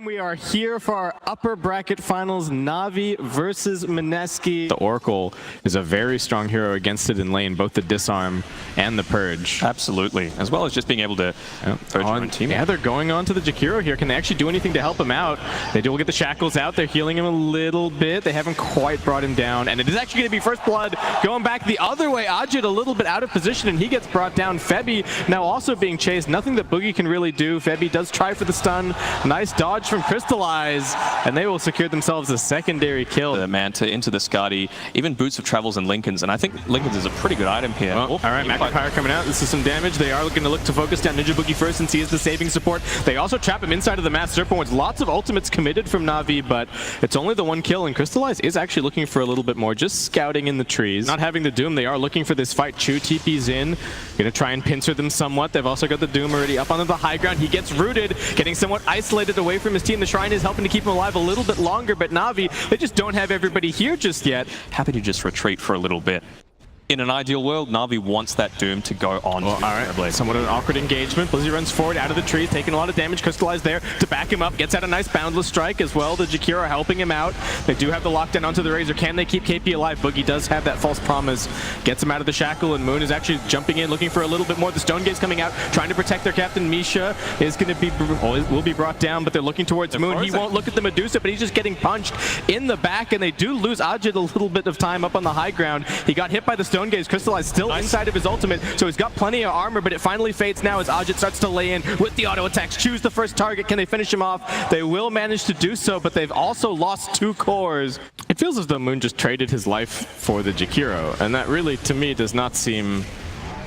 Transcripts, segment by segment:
We are here for our upper bracket finals, NAVI versus MINESKI. The Oracle is a very strong hero against it in lane, both the disarm and the purge. Absolutely, as well as just being able to purge your own team. Yeah, they're going on to the Jakiro here. Can they actually do anything to help him out? They will get the shackles out. They're healing him a little bit. They haven't quite brought him down, and it is actually going to be first blood going back the other way. Ajit a little bit out of position, and he gets brought down. Febi now also being chased. Nothing that Boogie can really do. Febi does try for the stun. Nice dodge from Crystallize, and they will secure themselves a secondary kill. The Manta into the Skadi, even Boots of Travels and Lincolns, and I think Lincolns is a pretty good item here. Well, all right, Magnifier coming out. This is some damage. They are going to look to focus down Ninja Boogie first since he is the saving support. They also trap him inside of the Mass Serpent with lots of ultimates committed from Navi, but it's only the one kill, and Crystallize is actually looking for a little bit more, just scouting in the trees. Not having the Doom, they are looking for this fight. Chu TP's in, going to try and pincer them somewhat. They've also got the Doom already up onto the high ground. He gets rooted, getting somewhat isolated away from his team. The Shrine is helping to keep him alive a little bit longer, but Navi, they just don't have everybody here just yet. Happy to just retreat for a little bit. In an ideal world, Navi wants that Doom to go on. Well, all right, somewhat of an awkward engagement. Blizzy runs forward out of the trees, taking a lot of damage. Crystallize there to back him up. Gets out a nice boundless strike as well. The Jakiro helping him out. They do have the lockdown onto the Razor. Can they keep KP alive? Boogie does have that false promise. Gets him out of the shackle, and Moon is actually jumping in, looking for a little bit more. The Stone Gaze coming out, trying to protect their captain. Misha is going to be, will be brought down, but they're looking towards Moon. He won't look at the Medusa, but he's just getting punched in the back, and they do lose Ajit a little bit of time up on the high ground. He got hit by the Stone Gaze. Crystallize still inside of his ultimate, so he's got plenty of armor, but it finally fades now as Ajit starts to lay in with the auto attacks. Choose the first target. Can they finish him off? They will manage to do so, but they've also lost 2 cores. It feels as though Moon just traded his life for the Jakiro, and that really, to me, does not seem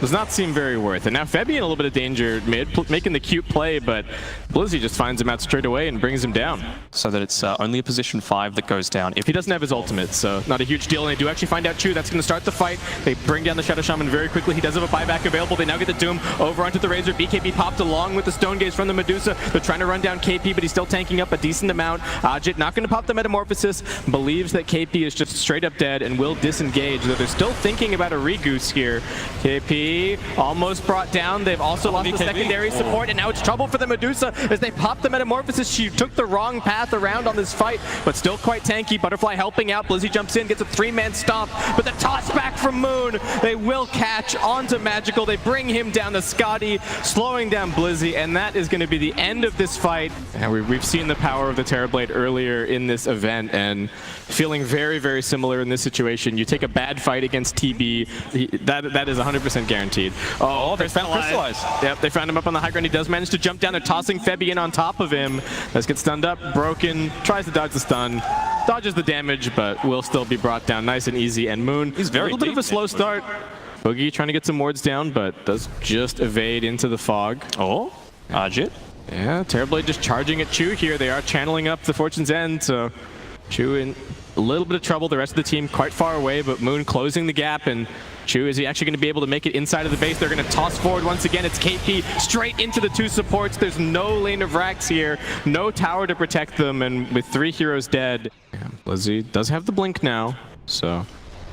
very worth it. Now Febi in a little bit of danger mid, making the cute play, but Blizzy just finds him out straight away and brings him down. So that it's only a position 5 that goes down. If he doesn't have his ultimate, so not a huge deal. And they do actually find out Chu. That's going to start the fight. They bring down the Shadow Shaman very quickly. He does have a buyback available. They now get the Doom over onto the Razor. BKB popped along with the Stone Gaze from the Medusa. They're trying to run down KP, but he's still tanking up a decent amount. Ajit not going to pop the Metamorphosis. Believes that KP is just straight up dead and will disengage, though they're still thinking about a Regoose here. KP almost brought down. They've also lost the secondary support, and now it's trouble for the Medusa as they pop the Metamorphosis. She took the wrong path around on this fight, but still quite tanky. Butterfly helping out. Blizzy jumps in, gets a 3-man stomp, but the toss back from Moon. They will catch onto Magical. They bring him down to Skadi, slowing down Blizzy, and that is going to be the end of this fight. And we've seen the power of the Terrorblade earlier in this event, and feeling very, very similar in this situation. You take a bad fight against TB, that is 100% guaranteed. Oh, they found Crystallize. Yep, they found him up on the high ground. He does manage to jump down. They're tossing Febi in on top of him. Let's get stunned up, broken, tries to dodge the stun, dodges the damage, but will still be brought down nice and easy. And Moon, he's very a little bit of a slow start. Boogie trying to get some wards down, but does just evade into the fog. Oh, Ajit. Yeah, Terrorblade just charging at Chu here. They are channeling up the Fortune's End, so Chu in a little bit of trouble. The rest of the team quite far away, but Moon closing the gap, and Chu, is he actually going to be able to make it inside of the base? They're going to toss forward once again. It's KP straight into the 2 supports. There's no lane of racks here, no tower to protect them, and with 3 heroes dead. Yeah, Blizzy does have the blink now, so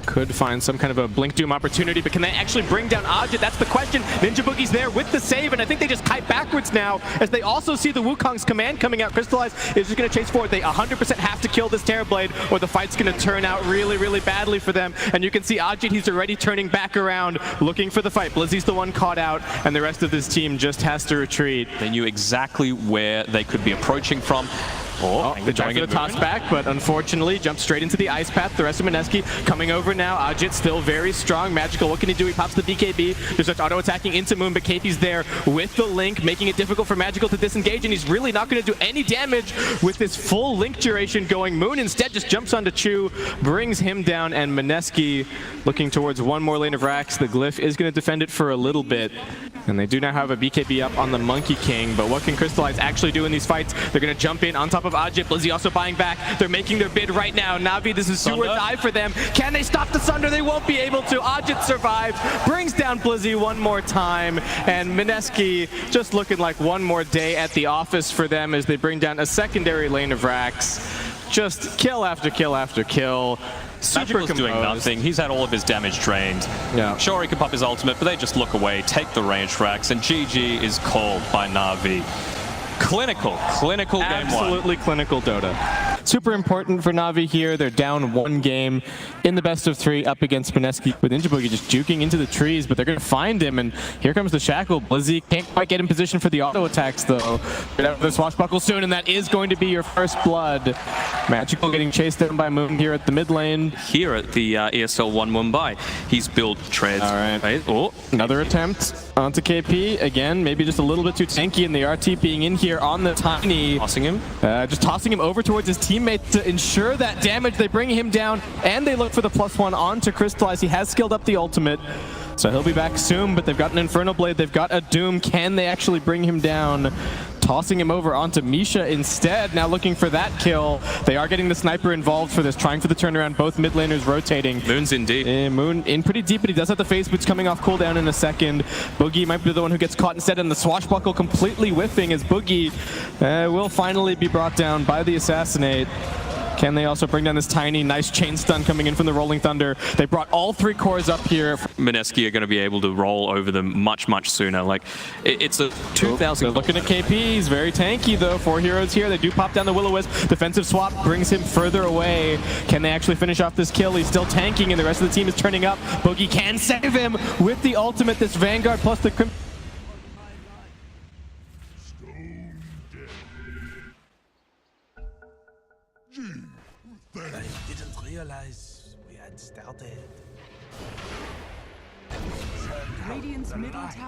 could find some kind of a Blink Doom opportunity, but can they actually bring down Ajit? That's the question. Ninja Boogie's there with the save, and I think they just kite backwards now as they also see the Wukong's command coming out. Crystallize is just going to chase forward. They 100% have to kill this Terrorblade or the fight's going to turn out really, really badly for them. And you can see Ajit, he's already turning back around, looking for the fight. Blizzy's the one caught out, and the rest of this team just has to retreat. They knew exactly where they could be approaching from. They tried for the toss back, but unfortunately jumped straight into the ice path. The rest of MINESKI coming over now. Ajit still very strong. Magical, what can he do? He pops the BKB. Just starts auto-attacking into Moon, but KP's there with the Link, making it difficult for Magical to disengage, and he's really not going to do any damage with this full Link duration going. Moon instead just jumps onto Chu, brings him down, and MINESKI looking towards one more lane of racks. The Glyph is going to defend it for a little bit, and they do now have a BKB up on the Monkey King, but what can Crystallize actually do in these fights? They're going to jump in on top of Ajit. Blizzy also buying back. They're making their bid right now. Navi, this is do or die for them. Can they stop the Sunder? They won't be able to. Ajit survives, brings down Blizzy one more time, and MINESKI just looking like one more day at the office for them as they bring down a secondary lane of racks. Just kill after kill after kill. Magical's doing nothing. He's had all of his damage drained. Yeah. Sure, he can pop his ultimate, but they just look away, take the range racks, and GG is called by NAVI. Clinical game one. Absolutely clinical Dota. Super important for Navi here. They're down 1 game in the best of 3 up against MINESKI, with Ninja Boogie just juking into the trees, but they're going to find him, and here comes the Shackle. Blizzy can't quite get in position for the auto attacks, though. Get out of the swashbuckle soon, and that is going to be your first blood. Magical getting chased down by Moon here at the mid lane. Here at the ESL 1 Mumbai, he's built treads. All right. Oh, Another attempt onto KP. Again, maybe just a little bit too tanky, and the RT being in here on the Tiny. tossing him. Just tossing him over towards his teammate to ensure that damage. They bring him down, and they look for the +1 onto Crystallize. He has skilled up the ultimate, so he'll be back soon, but they've got an Infernal Blade. They've got a Doom. Can they actually bring him down? Tossing him over onto Misha instead, now looking for that kill. They are getting the sniper involved for this, trying for the turnaround, both mid laners rotating. Moon's in deep. Moon in pretty deep, but he does have the phase boots coming off cooldown in a second. Boogie might be the one who gets caught instead, and the swashbuckle completely whiffing as Boogie will finally be brought down by the Assassinate. Can they also bring down this Tiny? Nice chain stun coming in from the Rolling Thunder. They brought all 3 cores up here. MINESKI are going to be able to roll over them much sooner. Like, it's a 2,000. They're looking at KP. He's very tanky, though. 4 heroes here. They do pop down the Will-O-Wisp. Defensive swap brings him further away. Can they actually finish off this kill? He's still tanking, and the rest of the team is turning up. Boogie can save him with the ultimate. This Vanguard plus the Crimson. I didn't realize we had started.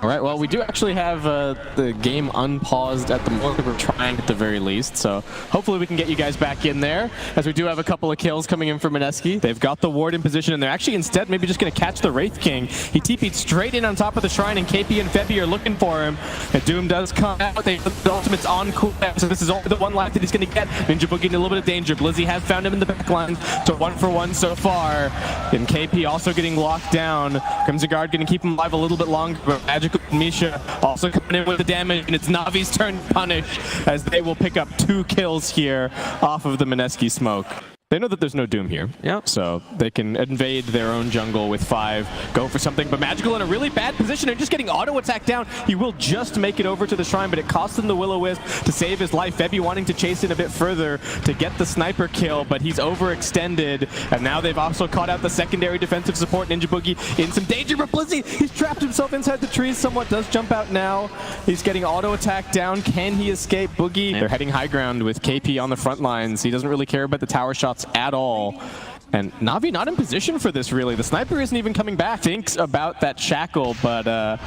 All right, well, we do actually have the game unpaused at the moment. We're trying at the very least, so hopefully we can get you guys back in there, as we do have a couple of kills coming in from MINESKI. They've got the ward in position, and they're actually instead maybe just going to catch the Wraith King. He TP'd straight in on top of the shrine, and KP and Febby are looking for him. And Doom does come out. The ultimate's on cooldown, so this is only the one life that he's going to get. Ninja Boogie in a little bit of danger. Blizzy has found him in the backline, so 1-for-1 so far. And KP also getting locked down. Crimson Guard going to keep him alive a little bit longer, but Magical and Misha also coming in with the damage, and it's Navi's turn to punish, as they will pick up 2 kills here off of the MINESKI smoke. They know that there's no Doom here, so they can invade their own jungle with 5, go for something, but Magical in a really bad position and just getting auto-attacked down. He will just make it over to the shrine, but it costs him the Will-O-Wisp to save his life. Febby wanting to chase in a bit further to get the sniper kill, but he's overextended, and now they've also caught out the secondary defensive support. Ninja Boogie in some danger, but Blizzy, he's trapped himself inside the trees somewhat, does jump out now. He's getting auto-attacked down. Can he escape? Boogie, they're heading high ground with KP on the front lines. He doesn't really care about the tower shots at all. And Navi not in position for this, really. The sniper isn't even coming back. Thinks about that shackle, but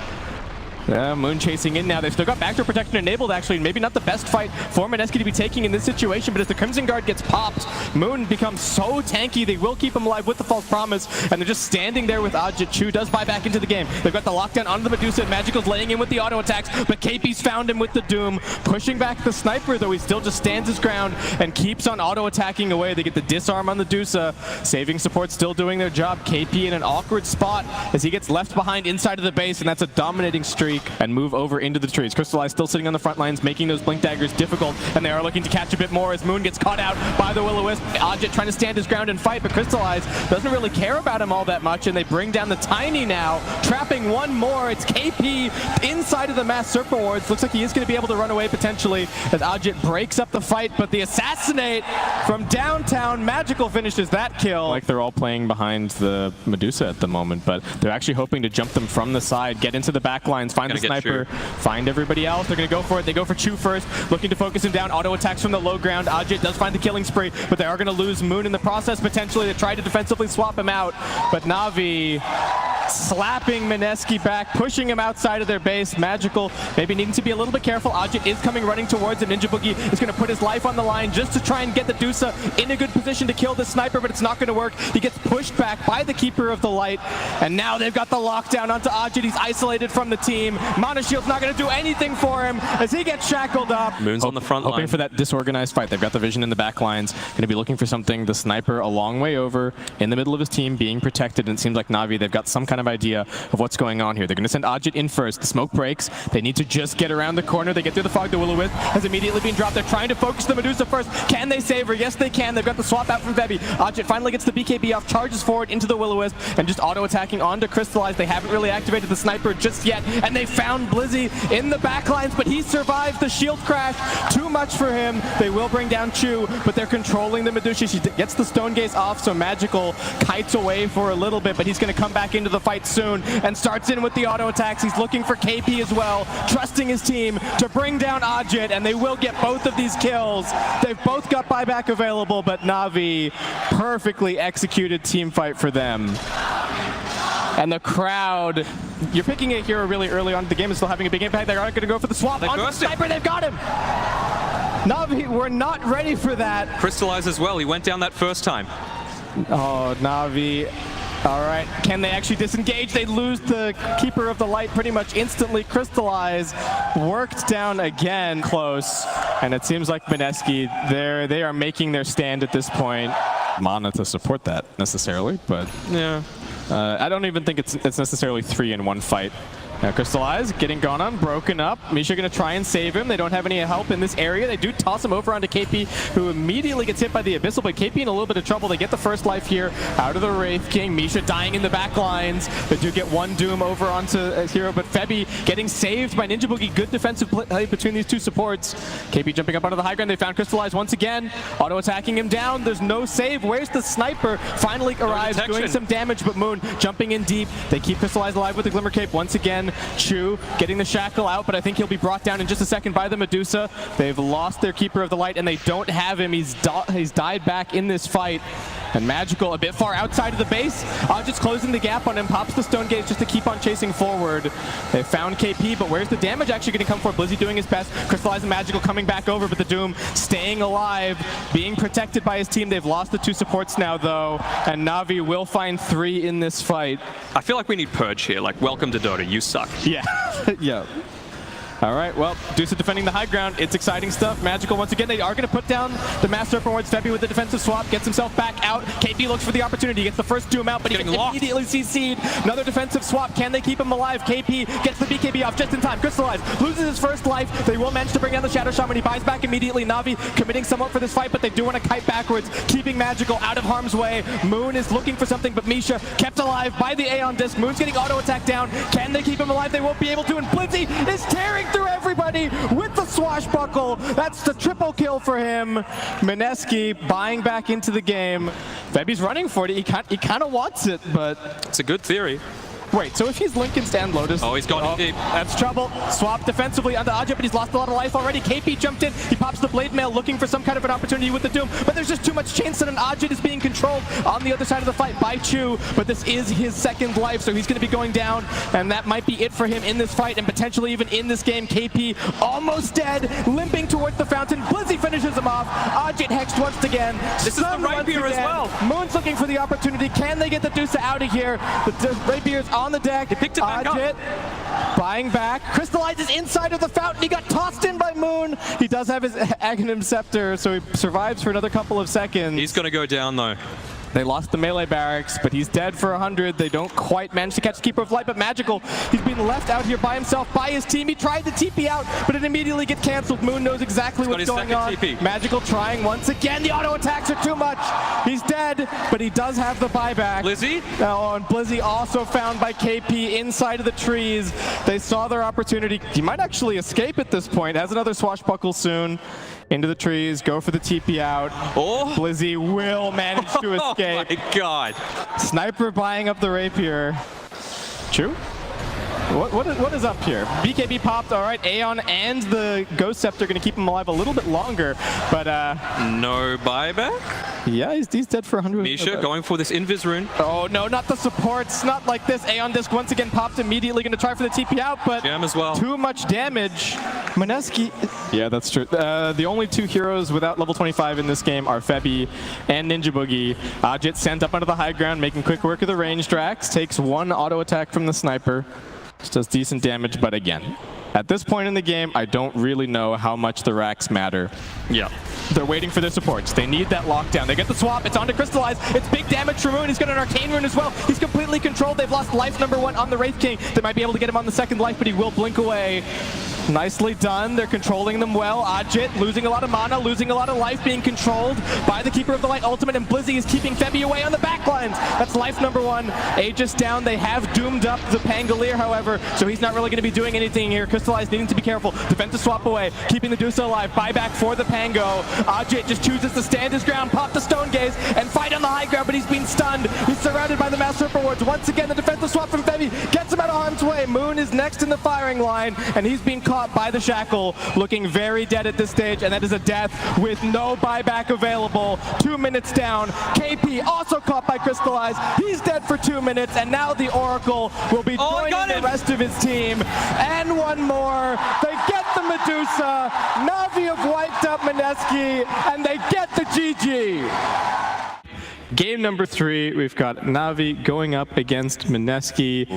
Moon chasing in now. They've still got backdoor protection enabled, actually. Maybe not the best fight for MINESKI to be taking in this situation, but as the Crimson Guard gets popped, Moon becomes so tanky. They will keep him alive with the false promise, and they're just standing there with Ajit. Chu does buy back into the game. They've got the lockdown onto the Medusa, and Magical's laying in with the auto attacks, but KP's found him with the Doom. Pushing back the sniper, though, he still just stands his ground and keeps on auto attacking away. They get the disarm on the Medusa. Saving support still doing their job. KP in an awkward spot as he gets left behind inside of the base, and that's a dominating streak. And move over into the trees. Crystallize still sitting on the front lines, making those blink daggers difficult, and they are looking to catch a bit more as Moon gets caught out by the Will-O-Wisp. Ajit trying to stand his ground and fight, but Crystallize doesn't really care about him all that much, and they bring down the Tiny now, trapping one more. It's KP inside of the mass serpent wards. Looks like he is going to be able to run away potentially as Ajit breaks up the fight, but the Assassinate from downtown, Magical finishes that kill. Like they're all playing behind the Medusa at the moment, but they're actually hoping to jump them from the side, get into the back lines, find the sniper, find everybody else. They're going to go for it. They go for Chu first, looking to focus him down. Auto attacks from the low ground. Ajit does find the killing spree, but they are going to lose Moon in the process potentially. They try to defensively swap him out, but Navi slapping MINESKI back, pushing him outside of their base. Magical maybe needing to be a little bit careful. Ajit is coming running towards him. Ninja Boogie is going to put his life on the line just to try and get the Medusa in a good position to kill the sniper, but it's not going to work. He gets pushed back by the Keeper of the Light, and now they've got the lockdown onto Ajit. He's isolated from the team. Mana Shield's not going to do anything for him as he gets shackled up. Moon's on the front line. Hoping for that disorganized fight. They've got the vision in the back lines. Going to be looking for something. The sniper a long way over in the middle of his team being protected, and it seems like Navi, they've got some kind of idea of what's going on here. They're going to send Ajit in first. The smoke breaks. They need to just get around the corner. They get through the fog. The Will-O-Wisp has immediately been dropped. They're trying to focus the Medusa first. Can they save her? Yes, they can. They've got the swap out from Febby. Ajit finally gets the BKB off, charges forward into the Will-O-Wisp, and just auto-attacking onto Crystallize. They haven't really activated the sniper just yet, and they they found Blizzy in the backlines, but he survived the shield crash. Too much for him. They will bring down Chu, but they're controlling the Medusa. She gets the Stone Gaze off, so Magical kites away for a little bit, but he's going to come back into the fight soon and starts in with the auto attacks. He's looking for KP as well, trusting his team to bring down Ajit, and they will get both of these kills. They've both got buyback available, but NAVI, perfectly executed team fight for them. And the crowd, you're picking a hero really early on in the game and still having a big impact. They aren't going to go for the swap. On the sniper, they've got him! NAVI, we're not ready for that. Crystallize as well. He went down that first time. Oh, NAVI. All right, can they actually disengage? They lose the Keeper of the Light pretty much instantly. Crystallize worked down again, close. And it seems like MINESKI, they are making their stand at this point. Mana to support that necessarily, but yeah. I don't even think it's necessarily 3 in 1 fight. Now Crystallize getting gone on, broken up. Misha gonna try and save him. They don't have any help in this area. They do toss him over onto KP, who immediately gets hit by the Abyssal, but KP in a little bit of trouble. They get the first life here out of the Wraith King. Misha dying in the back lines. They do get one Doom over onto a hero, but Febby getting saved by Ninja Boogie. Good defensive play between these two supports. KP jumping up onto the high ground. They found Crystallize once again. Auto attacking him down. There's no save. Where's the sniper? Finally arrives, doing some damage, but Moon jumping in deep. They keep Crystallize alive with the Glimmer Cape once again. Chu getting the shackle out, but I think he'll be brought down in just a second by the Medusa. They've lost their Keeper of the Light, and they don't have him. He's died back in this fight. And Magical a bit far outside of the base. Just closing the gap on him, pops the Stone Gaze just to keep on chasing forward. They found KP, but where's the damage actually going to come for? Blizzy doing his best. Crystallize and Magical coming back over, but the Doom staying alive, being protected by his team. They've lost the 2 supports now, though, and NAVI will find 3 in this fight. I feel like we need Purge here. Like, welcome to Dota. You suck. Yeah. Yeah. All right, well, Deuce defending the high ground. It's exciting stuff. Magical, once again, they are going to put down the Master Serpent Wards. Febby with the defensive swap, gets himself back out. KP looks for the opportunity, gets the first Doom out, but he gets immediately CC'd. Another defensive swap. Can they keep him alive? KP gets the BKB off just in time. Crystallize loses his first life. They will manage to bring down the Shadow Shaman. He buys back immediately. NAVI committing somewhat for this fight, but they do want to kite backwards, keeping Magical out of harm's way. Moon is looking for something, but Misha kept alive by the Aeon Disc. Moon's getting auto attack down. Can they keep him alive? They won't be able to, and Blizzy is tearing through everybody with the swashbuckle. That's the triple kill for him. MINESKI buying back into the game. Febby's running for it. He kind of wants it, but it's a good theory. Wait, so if he's Lincoln Stand Lotus... Oh, he's gone deep. That's trouble. Swap defensively onto Ajit, but he's lost a lot of life already. KP jumped in. He pops the Blade Mail, looking for some kind of an opportunity with the Doom, but there's just too much chainstun, and Ajit is being controlled on the other side of the fight by Chu, but this is his second life, so he's going to be going down, and that might be it for him in this fight, and potentially even in this game. KP almost dead, limping towards the fountain. Blizzy finishes him off. Ajit hexed once again. This is the Rapier as well. Moon's looking for the opportunity. Can they get the Deuce out of here? The Rapier's on the deck. He picked it back Ajit up. buying back. Crystallizes inside of the fountain. He got tossed in by Moon. He does have his Aghanim Scepter, so he survives for another couple of seconds. He's going to go down, though. They lost the melee barracks, but he's dead for 100. They don't quite manage to catch the Keeper of Light, but Magical, he's been left out here by himself, by his team. He tried to TP out, but it immediately gets canceled. Moon knows exactly what's going on. TP. Magical trying once again. The auto attacks are too much. He's dead, but he does have the buyback. Blizzy? Oh, and Blizzy also found by KP inside of the trees. They saw their opportunity. He might actually escape at this point. Has another swashbuckle soon. Into the trees, go for the TP out. Oh! Blizzy will manage to escape. Oh my god. Sniper buying up the Rapier. True? What is up here? BKB popped, all right. Aeon and the Ghost Scepter going to keep him alive a little bit longer, but no buyback? Yeah, he's dead for 100. Misha going for this Invis rune. Oh no, not the supports, not like this. Aeon Disc once again popped immediately, going to try for the TP out, but Jam as well. Too much damage. MINESKI. Yeah, that's true. The only 2 heroes without level 25 in this game are Febby and Ninja Boogie. Ajit sent up onto the high ground, making quick work of the ranged racks, takes 1 auto attack from the sniper. Just does decent damage, but again, at this point in the game, I don't really know how much the racks matter. Yeah. They're waiting for their supports. They need that lockdown. They get the swap. It's on to Crystallize. It's big damage for Moon. He's got an Arcane Rune as well. He's completely controlled. They've lost life number 1 on the Wraith King. They might be able to get him on the second life, but he will blink away. Nicely done. They're controlling them well. Ajit losing a lot of mana, losing a lot of life, being controlled by the Keeper of the Light ultimate, and Blizzy is keeping Febby away on the backlines. That's life number one. Aegis down. They have doomed up the Pangolier, however, so he's not really going to be doing anything here. Crystallized needing to be careful. Defensive swap away, keeping the Dusa alive. Buyback for the Pango. Ajit just chooses to stand his ground, pop the Stone Gaze, and fight on the high ground, but he's being stunned. He's surrounded by the Master Serpent Wards. Once again, the defensive swap from Febby gets him out of harm's way. Moon is next in the firing line, and he's being caught by the Shackle, looking very dead at this stage, and that is a death with no buyback available. 2 minutes down. KP also caught by Crystallize. He's dead for 2 minutes, and now the Oracle will be joining the rest of his team. And one more. They get the Medusa. Navi have wiped up MINESKI, and they get the GG. Game number 3, we've got Navi going up against MINESKI.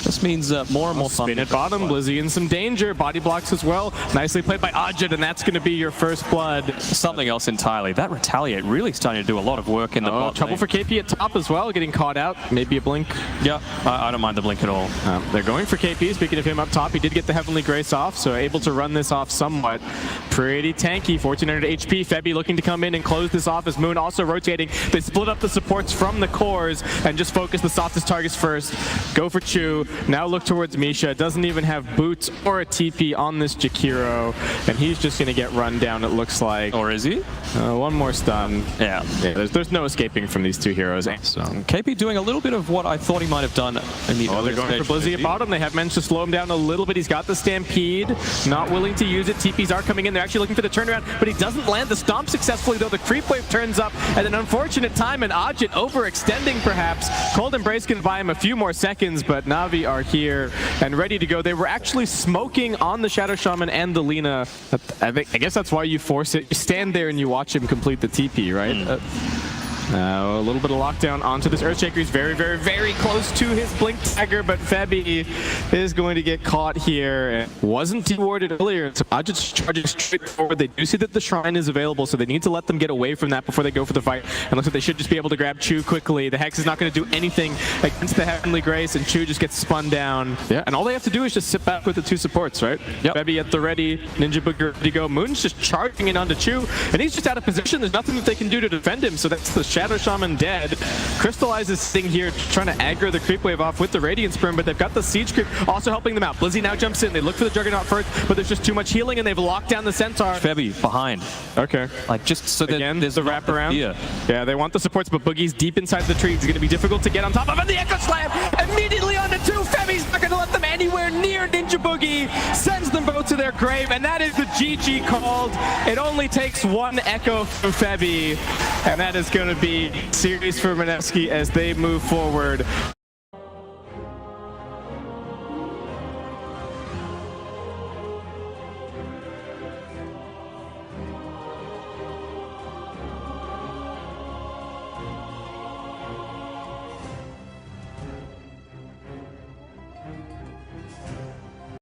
This means more and more fun. Spin at bottom, Blizzy in some danger. Body blocks as well. Nicely played by Ajit, and that's going to be your first blood. Something else entirely. That Retaliate really starting to do a lot of work in the bot trouble lane. for KP at top as well, getting caught out. Maybe a blink. Yeah, I don't mind the blink at all. They're going for KP. Speaking of him up top, he did get the Heavenly Grace off, so able to run this off somewhat. Pretty tanky, 1400 HP. Febby looking to come in and close this off as Moon also rotating. They split up the supports from the cores and just focus the softest targets first. Go for Chu. Now look towards Misha. Doesn't even have boots or a TP on this Jakiro, and he's just going to get run down, it looks like. Or is he? One more stun. Yeah. There's no escaping from these two heroes. So KP doing a little bit of what I thought he might have done in the they're going for Blizzy at bottom. They have managed to slow him down a little bit. He's got the Stampede. Not willing to use it. TPs are coming in. They're actually looking for the turnaround, but he doesn't land the stomp successfully, though. The creep wave turns up at an unfortunate time, and Ajit overextending perhaps. Cold Embrace can buy him a few more seconds, but Navi are here and ready to go. They were actually smoking on the Shadow Shaman and the Lina. I guess that's why you force it. You stand there and you watch him complete the TP, right? A little bit of lockdown onto this Earthshaker. He's very, very, very close to his Blink Dagger, but Febby is going to get caught here. Wasn't dewarded earlier, so Ajit's charging straight forward. They do see that the Shrine is available, so they need to let them get away from that before they go for the fight. And looks like they should just be able to grab Chu quickly. The Hex is not going to do anything against the Heavenly Grace, and Chu just gets spun down. Yeah, and all they have to do is just sit back with the two supports, right? Yep. Febby at the ready, Ninja Booker ready to go. Moon's just charging it onto Chu, and he's just out of position. There's nothing that they can do to defend him, so that's the Shadow Shaman dead. Crystallize is sitting here trying to aggro the creep wave off with the Radiant Sperm, but they've got the Siege creep also helping them out. Blizzy now jumps in. They look for the Juggernaut first, but there's just too much healing, and they've locked down the Centaur. Febby behind. Okay. Like just so that again, there's the wraparound. Yeah, they want the supports, but Boogie's deep inside the tree. It's going to be difficult to get on top of, and the Echo Slam immediately onto two. Febby's not going to let them anywhere near Ninja Boogie. Sends them both to their grave, and that is the GG called. It only takes one Echo from Febby, and that is going to be series for MINESKI as they move forward.